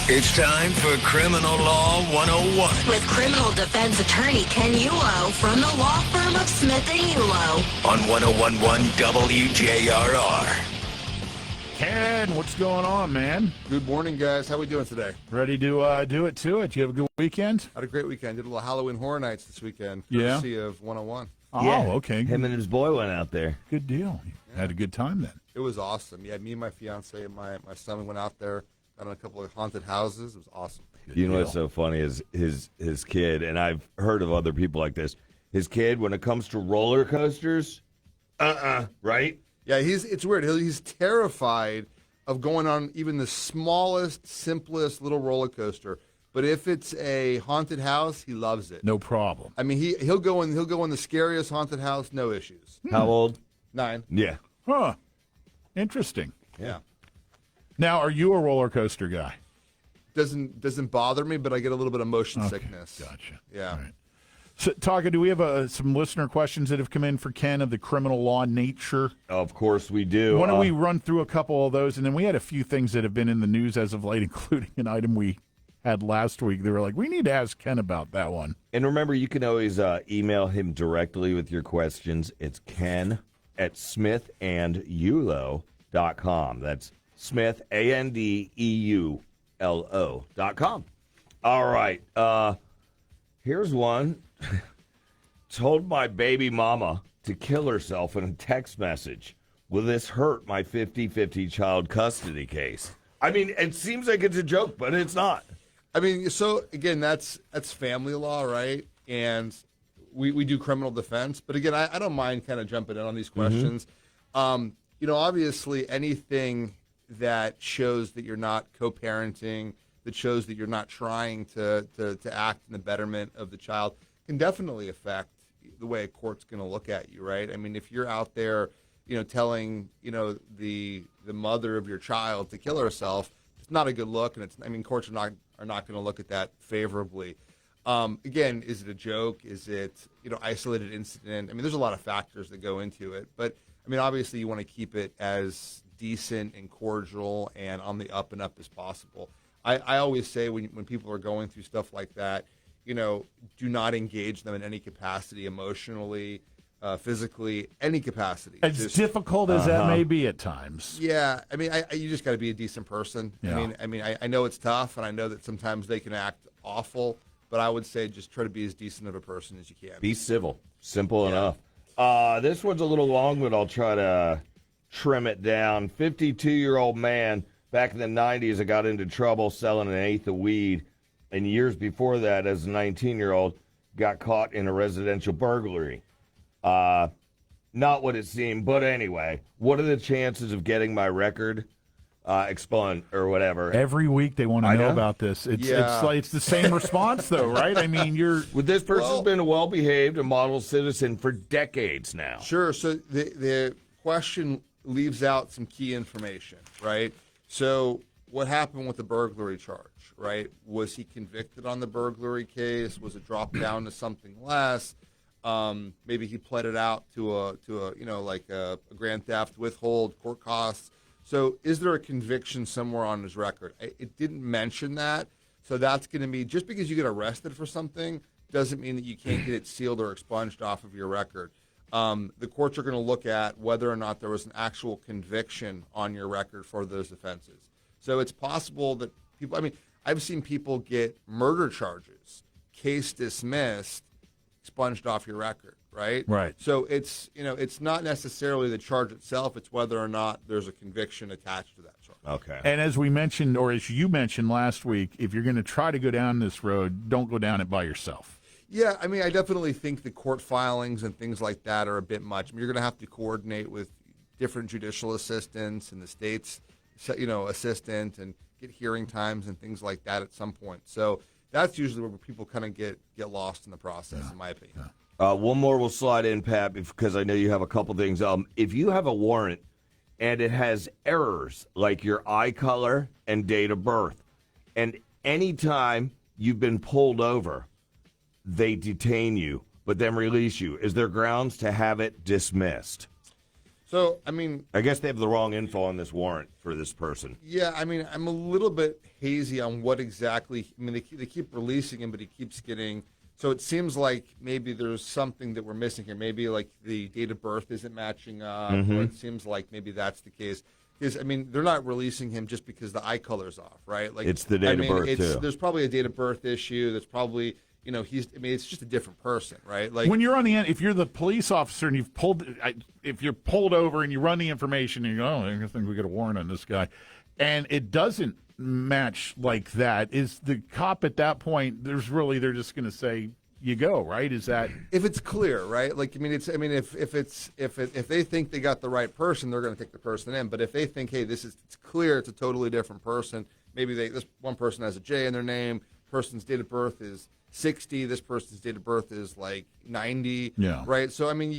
It's time for Criminal Law 101 with criminal defense attorney Ken Eulo from the law firm of Smith & Eulo on 101.1 WJRR. Ken, what's going on, man? Good morning, guys. How we doing today? Ready to do it to it? You have a good weekend? Had a great weekend. Did a little Halloween Horror Nights this weekend. Yeah. Courtesy of 101. Oh, Yeah. okay. Him and his boy went out there. Good deal. Had a good time then. It was awesome. Yeah, me and my fiance and my son, we went out there, got on a couple of haunted houses. It was awesome. Good You know deal. what's so funny is his kid, and I've heard of other people like this. His kid, when it comes to roller coasters, right? Yeah, it's weird. He's terrified of going on even the smallest, simplest little roller coaster. But if it's a haunted house, he loves it. No problem. I mean, he'll go in the scariest haunted house, no issues. How old? 9. Yeah. Huh. Interesting. Yeah. Now, are you a roller coaster guy? Doesn't bother me, but I get a little bit of motion sickness. Gotcha. Yeah. All right. So, Taka, do we have some listener questions that have come in for Ken of the criminal law nature? Of course we do. Why don't we run through a couple of those? And then we had a few things that have been in the news as of late, including an item we had last week. They were like, we need to ask Ken about that one. And remember, you can always email him directly with your questions. It's Ken at smithandeulo.com. That's Smith, ANDEULO.com. All right. Here's one. Told my baby mama to kill herself in a text message. Will this hurt my 50-50 child custody case? I mean, it seems like it's a joke, but it's not. I mean, so again, that's family law, right? And we do criminal defense. But again, I don't mind kind of jumping in on these questions. Obviously, anything that shows that you're not co-parenting, that shows that you're not trying to act in the betterment of the child, can definitely affect the way a court's going to look at you, right? I mean, if you're out there, telling the mother of your child to kill herself, it's not a good look, and courts are not going to look at that favorably. Again, is it a joke? Is it isolated incident? I mean, there's a lot of factors that go into it, but I mean, obviously, you want to keep it as decent and cordial and on the up and up as possible. I always say when people are going through stuff like that, do not engage them in any capacity, emotionally, physically, any capacity. As difficult as that may be at times. Yeah, I mean, you just got to be a decent person. Yeah. I know it's tough, and I know that sometimes they can act awful, but I would say just try to be as decent of a person as you can. Be civil. Simple enough. This one's a little long, but I'll try to trim it down. 52-year-old man back in the 90s, I got into trouble selling an eighth of weed. And years before that, as a 19-year-old, got caught in a residential burglary. Not what it seemed, but anyway, what are the chances of getting my record expunged or whatever? Every week they want to know about this. It's the same response, though, right? I mean, This person's been a well-behaved and model citizen for decades now. Sure. So the question leaves out some key information, right? So what happened with the burglary charge, right? Was he convicted on the burglary case? Was it dropped down to something less? Maybe he pled it out to a grand theft, withhold, court costs. So is there a conviction somewhere on his record? It didn't mention that. So that's going to be, just because you get arrested for something doesn't mean that you can't get it sealed or expunged off of your record. The courts are going to look at whether or not there was an actual conviction on your record for those offenses. So it's possible that I've seen people get murder charges, case dismissed, expunged off your record, right? Right. So it's not necessarily the charge itself, it's whether or not there's a conviction attached to that charge. Okay. And as we mentioned, or as you mentioned last week, if you're going to try to go down this road, don't go down it by yourself. Yeah, I mean, I definitely think the court filings and things like that are a bit much. I mean, you're going to have to coordinate with different judicial assistants and the state's, assistant, and get hearing times and things like that at some point. So that's usually where people kind of get lost in the process, in my opinion. One more will slide in, Pat, because I know you have a couple things. If you have a warrant and it has errors like your eye color and date of birth, and anytime you've been pulled over, they detain you, but then release you, is there grounds to have it dismissed? So, I mean, I guess they have the wrong info on this warrant for this person. yeah, I mean, I'm a little bit hazy on what exactly. I mean, they keep releasing him, but he keeps getting. So it seems like maybe there's something that we're missing here. Maybe like the date of birth isn't matching up, or it seems like maybe that's the case. Because I mean, they're not releasing him just because the eye color's off, right? Like It's the date of birth too. There's probably a date of birth issue. There's probably it's just a different person, right? Like When you're on the end, if you're the police officer and if you're pulled over and you run the information and you go, oh, I think we got a warrant on this guy, and it doesn't match like that, is the cop at that point? They're just going to say you go, right? Is that if it's clear, right? Like if they think they got the right person, they're going to take the person in. But if they think, hey, it's clear, it's a totally different person. Maybe this one person has a J in their name. Person's date of birth is 60. This person's date of birth is like 90. Yeah. Right. So I mean,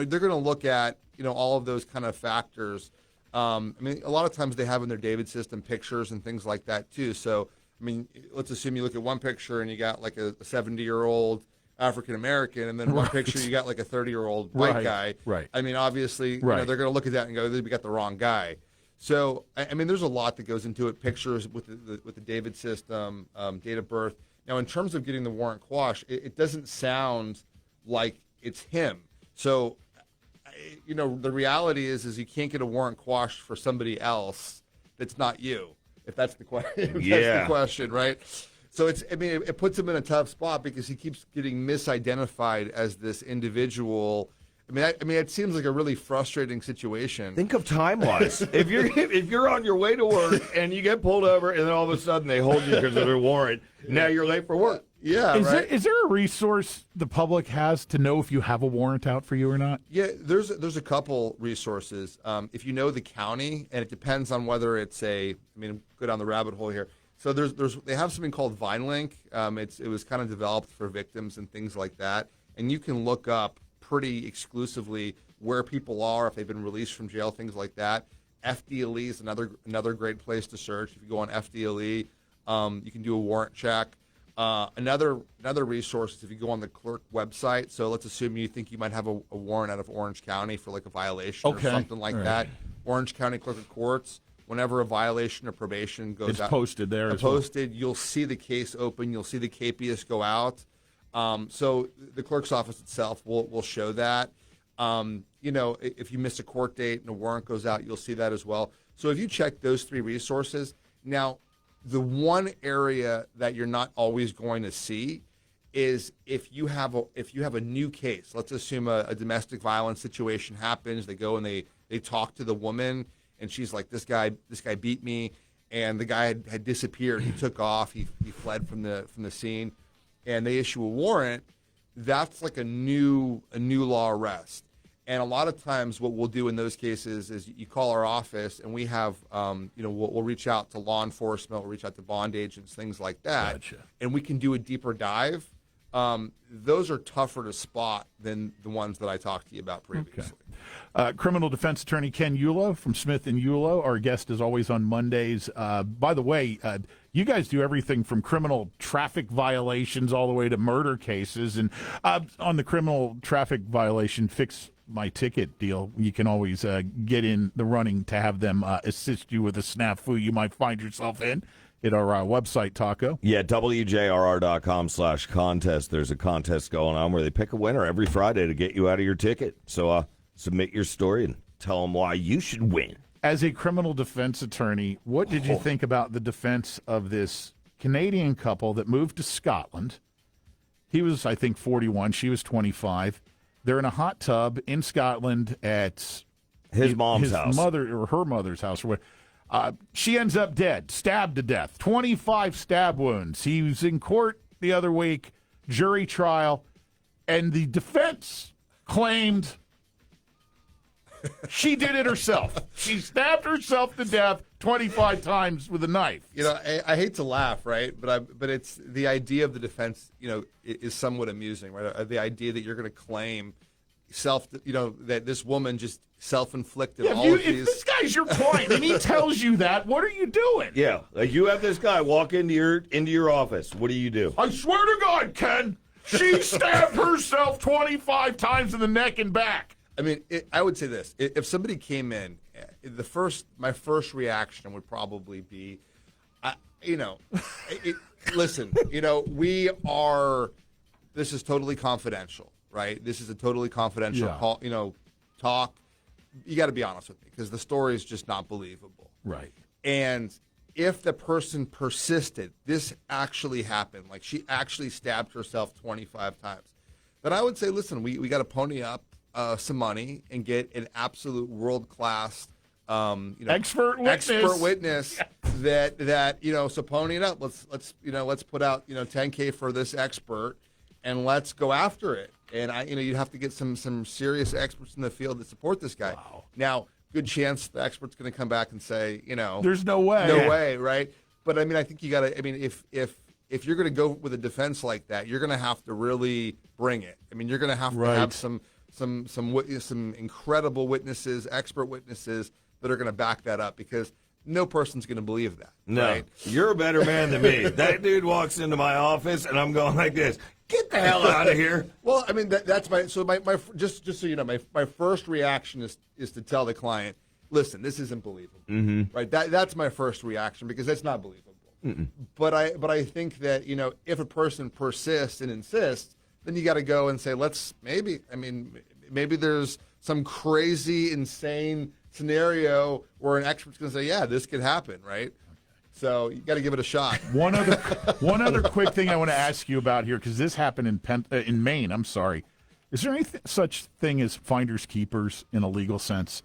they're going to look at all of those kind of factors. I mean, a lot of times they have in their David system pictures and things like that too. So I mean, let's assume you look at one picture and you got like a 70-year-old African American, and then one picture you got like a 30-year-old white guy. Right. I mean, obviously, Right. they're going to look at that and go, "We got the wrong guy." So I mean, there's a lot that goes into it. Pictures with the David system, date of birth. Now, in terms of getting the warrant quashed, it doesn't sound like it's him. So, the reality is you can't get a warrant quashed for somebody else that's not you. If that's the question, that's the question, right? So it puts him in a tough spot because he keeps getting misidentified as this individual. I mean, it seems like a really frustrating situation. Think of time-wise. if you're on your way to work and you get pulled over and then all of a sudden they hold you because of their warrant, now you're late for work. Yeah, Is there a resource the public has to know if you have a warrant out for you or not? Yeah, there's a couple resources. If you know the county, and it depends on whether it's go down the rabbit hole here. So they have something called VineLink. It was kind of developed for victims and things like that, and you can look up pretty exclusively where people are, if they've been released from jail, things like that. FDLE is another great place to search. If you go on FDLE, you can do a warrant check. Another resource is if you go on the clerk website. So let's assume you think you might have a warrant out of Orange County for like a violation or something like that. Orange County Clerk of Courts, whenever a violation or probation goes out, posted there. You'll see the case open. You'll see the capias go out. So the clerk's office itself will show that. If you miss a court date and a warrant goes out, you'll see that as well. So if you check those three resources, now the one area that you're not always going to see is if you have a new case. Let's assume a domestic violence situation happens. They go and they talk to the woman, and she's like, this guy beat me, and the guy had disappeared. He took off. He fled from the scene. And they issue a warrant, that's like a new law arrest. And a lot of times what we'll do in those cases is you call our office, and we have, we'll reach out to law enforcement, we'll reach out to bond agents, things like that. Gotcha. And we can do a deeper dive. Those are tougher to spot than the ones that I talked to you about previously. Okay. Criminal defense attorney Ken Eulo from Smith & Eulo, our guest is always on Mondays. By the way, you guys do everything from criminal traffic violations all the way to murder cases. And on the criminal traffic violation fix my ticket deal, you can always get in the running to have them assist you with a snafu you might find yourself in. At our website, Taco. Yeah, WJRR.com/contest. There's a contest going on where they pick a winner every Friday to get you out of your ticket. So submit your story and tell them why you should win. As a criminal defense attorney, what did you think about the defense of this Canadian couple that moved to Scotland? He was, I think, 41. She was 25. They're in a hot tub in Scotland at his mom's house. Her mother's house. She ends up dead, stabbed to death, 25 stab wounds. He was in court the other week, jury trial, and the defense claimed she did it herself. She stabbed herself to death 25 times with a knife. I hate to laugh, right? But it's the idea of the defense, is somewhat amusing, right? The idea that you're going to claim that this woman just self-inflicted all of these. If this guy's your client and he tells you that, what are you doing? Yeah, like you have this guy walk into your office. What do? I swear to God, Ken, she stabbed herself 25 times in the neck and back. I mean, I would say this: if somebody came in, my first reaction would probably be, listen, this is totally confidential, right? This is a totally confidential call, talk. You got to be honest with me because the story is just not believable, Right. And if the person persisted, this actually happened, like she actually stabbed herself 25 times, then I would say, listen, we got to pony up some money and get an absolute world-class expert witness that so pony it up. Let's put out $10K for this expert and let's go after it. And you'd have to get some serious experts in the field that support this guy. Wow. Now, good chance the expert's going to come back and say, there's no way. No way, right? But I mean, I think you got to. I mean, if you're going to go with a defense like that, you're going to have to really bring it. I mean, you're going to have to have some incredible witnesses, expert witnesses that are going to back that up because no person's going to believe that. No, right? You're a better man than me. That dude walks into my office and I'm going like this. Get the hell out of here. Well, I mean, that's my just so you know, my first reaction is to tell the client, listen, this isn't believable, right? That's my first reaction because it's not believable. But I think that if a person persists and insists, then you got to go and say, maybe there's some crazy, insane scenario where an expert's going to say, yeah, this could happen, right? So you got to give it a shot. One other quick thing I want to ask you about here, because this happened in Maine. I'm sorry. Is there any such thing as finders keepers in a legal sense?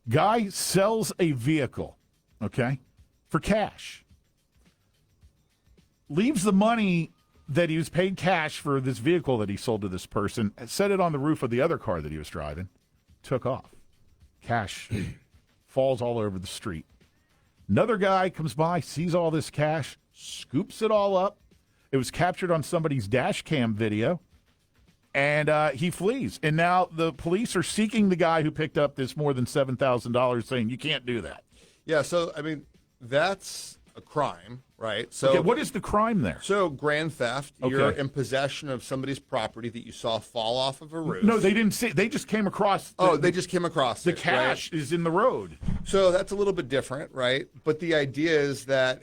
Guy sells a vehicle, okay, for cash. Leaves the money that he was paid cash for this vehicle that he sold to this person, set it on the roof of the other car that he was driving, took off. Cash falls all over the street. Another guy comes by, sees all this cash, scoops it all up. It was captured on somebody's dash cam video, and he flees. And now the police are seeking the guy who picked up this more than $7,000, saying, you can't do that. Yeah, so, I mean, that's a crime, right? So, okay, what is the crime there? So, grand theft, Okay. You're in possession of somebody's property that you saw fall off of a roof. No, they didn't see. They just came across. They just came across the it, cash right? is in the road. So that's a little bit different, right? But the idea is that,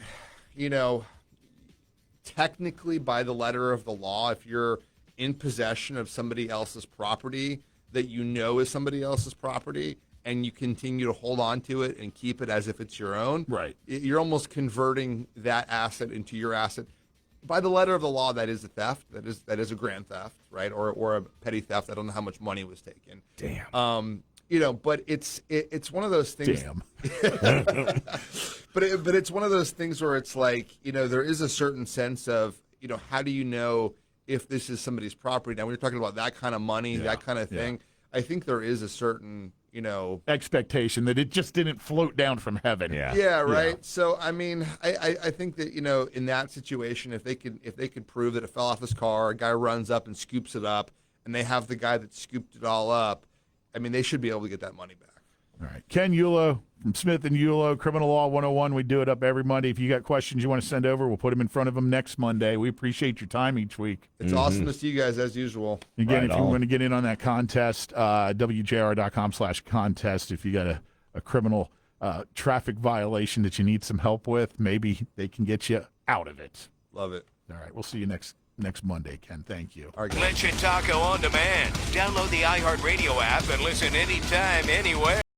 technically by the letter of the law, if you're in possession of somebody else's property that is somebody else's property and you continue to hold on to it and keep it as if it's your own, Right. You're almost converting that asset into your asset. By the letter of the law, that is a theft. That is a grand theft, right? Or a petty theft. I don't know how much money was taken. Damn. But it's one of those things. Damn. But it's one of those things where it's like, there is a certain sense of, how do you know if this is somebody's property? Now, when you're talking about that kind of money, that kind of thing, I think there is a certain, expectation that it just didn't float down from heaven. Yeah, right. Yeah. So, I mean, I think that, in that situation, if they could prove that it fell off his car, a guy runs up and scoops it up, and they have the guy that scooped it all up, I mean, they should be able to get that money back. All right. Ken Eulo from Smith and Eulo, Criminal Law 101. We do it up every Monday. If you got questions you want to send over, we'll put them in front of them next Monday. We appreciate your time each week. It's awesome to see you guys as usual. Again, Right if you on. want to get in on that contest, WJR.com/contest. If you got a criminal traffic violation that you need some help with, maybe they can get you out of it. Love it. All right. We'll see you next Monday, Ken. Thank you. All right, guys. Clinch and Taco on demand. Download the iHeartRadio app and listen anytime, anywhere.